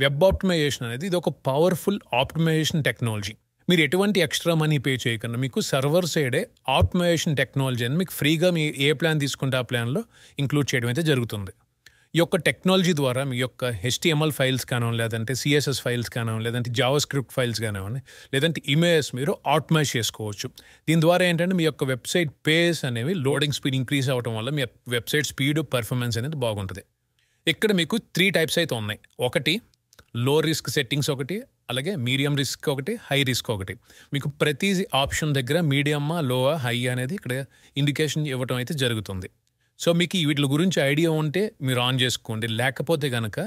Web optimisation అనేది ఇది ఒక పవర్ఫుల్ ఆప్టిమైజేషన్ టెక్నాలజీ. మీరు ఎటువంటి ఎక్స్ట్రా మనీ పే చేయకుండా మీకు సర్వర్ సైడే ఆప్టిమైజేషన్ టెక్నాలజీ అని మీకు ఫ్రీగా మీ ఏ ప్లాన్ తీసుకుంటే ఆ ప్లాన్లో ఇంక్లూడ్ చేయడం అయితే జరుగుతుంది. ఈ యొక్క టెక్నాలజీ ద్వారా మీ యొక్క HTML ఫైల్స్ కానివ్వండి, లేదంటే CSS ఫైల్స్ కానివ్వండి, లేదంటే జావా స్క్రిప్ట్ ఫైల్స్ కానివ్వండి, లేదంటే ఇమేజెస్ మీరు ఆప్టిమైజ్ చేసుకోవచ్చు. దీని ద్వారా ఏంటంటే మీ యొక్క వెబ్సైట్ పేజ్ అనేవి లోడింగ్ స్పీడ్ ఇంక్రీజ్ అవ్వడం వల్ల మీ వెబ్సైట్ స్పీడ్ పర్ఫార్మెన్స్ అనేది బాగుంటుంది. ఇక్కడ మీకు 3 టైప్స్ అయితే ఉన్నాయి. ఒకటి లో రిస్క్ సెట్టింగ్స్, ఒకటి అలాగే మీడియం రిస్క్, ఒకటి హై రిస్క్, ఒకటి. మీకు ప్రతి ఆప్షన్ దగ్గర మీడియమ్మా, లోవా, హై అనేది ఇక్కడ ఇండికేషన్ ఇవ్వడం అయితే జరుగుతుంది. సో మీకు వీటి గురించి ఐడియా ఉంటే మీరు ఆన్ చేసుకోండి. లేకపోతే కనుక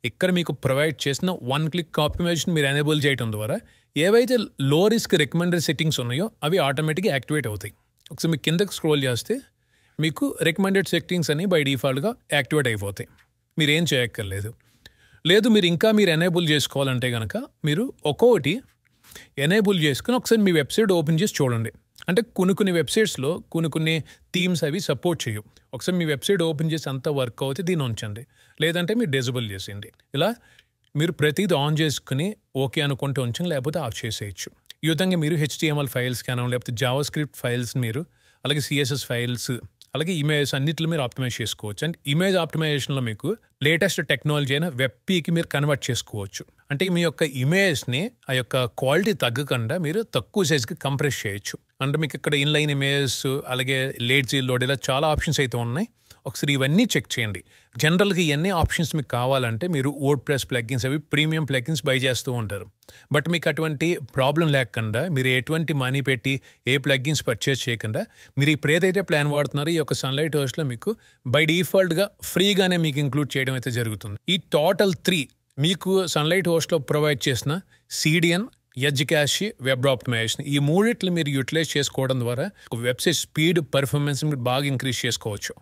ఇక్కడ మీకు ప్రొవైడ్ చేసిన 1 క్లిక్ ఆప్టిమైజేషన్ మీరు ఎనేబుల్ చేయడం ద్వారా ఏవైతే లో రిస్క్ రికమెండెడ్ సెట్టింగ్స్ ఉన్నాయో అవి ఆటోమేటిక్గా యాక్టివేట్ అవుతాయి. ఒకసారి మీకు కిందకి స్క్రోల్ చేస్తే మీకు రికమెండెడ్ సెట్టింగ్స్ అని బై డిఫాల్ట్గా యాక్టివేట్ అయిపోతాయి. మీరు ఏం చేయక్కర్లేదు. లేదు మీరు ఇంకా మీరు ఎనేబుల్ చేసుకోవాలంటే కనుక మీరు ఒక్కొక్కటి ఎనేబుల్ చేసుకుని ఒకసారి మీ వెబ్సైట్ ఓపెన్ చేసి చూడండి. అంటే కొన్ని వెబ్సైట్స్లో కొన్ని థీమ్స్ అవి సపోర్ట్ చేయవు. ఒకసారి మీ వెబ్సైట్ ఓపెన్ చేసి అంతా వర్క్ అవుతే దీన్ని ఉంచండి, లేదంటే మీరు డిజబుల్ చేసేయండి. ఇలా మీరు ప్రతిదీ ఆన్ చేసుకుని ఓకే అనుకుంటే ఉంచండి, లేకపోతే ఆఫ్ చేసేయచ్చు. ఈ విధంగా మీరు HTML ఫైల్స్ కానీ, లేకపోతే జావా స్క్రిప్ట్ ఫైల్స్ మీరు, అలాగే CSS ఫైల్స్, అలాగే ఇమేజ్ అన్నిట్లో మీరు ఆప్టిమైజ్ చేసుకోవచ్చు. అండ్ ఇమేజ్ ఆప్టిమైజేషన్లో మీకు లేటెస్ట్ టెక్నాలజీ అయిన WebP మీరు కన్వర్ట్ చేసుకోవచ్చు. అంటే మీ యొక్క ఇమేజ్ని ఆ యొక్క క్వాలిటీ తగ్గకుండా మీరు తక్కువ సైజ్కి కంప్రెస్ చేయొచ్చు. అంటే మీకు ఇక్కడ ఇన్లైన్ ఇమేజ్, అలాగే లేజీ లోడ్, ఇలా చాలా ఆప్షన్స్ అయితే ఉన్నాయి. ఒకసారి ఇవన్నీ చెక్ చేయండి. జనరల్గా ఇవన్నీ ఆప్షన్స్ మీకు కావాలంటే మీరు WordPress ప్లగిన్స్ అవి ప్రీమియం ప్లగిన్స్ బై చేస్తూ ఉంటారు. బట్ మీకు అటువంటి ప్రాబ్లం లేకుండా మీరు ఎటువంటి మనీ పెట్టి ఏ ప్లగిన్స్ పర్చేస్ చేయకుండా మీరు ఇప్పుడు ఏదైతే ప్లాన్ వాడుతున్నారో ఈ యొక్క సన్లైట్ హోస్ట్లో మీకు బై డిఫాల్ట్గా ఫ్రీగానే మీకు ఇంక్లూడ్ చేయడం అయితే జరుగుతుంది. ఈ టోటల్ 3 మీకు సన్లైట్ హోస్ట్లో ప్రొవైడ్ చేసిన CDN, edge cache, web optimisation, ఈ మూడిట్లు మీరు యూటిలైజ్ చేసుకోవడం ద్వారా వెబ్సైట్ స్పీడ్ పర్ఫార్మెన్స్ మీరు బాగా ఇంక్రీజ్ చేసుకోవచ్చు.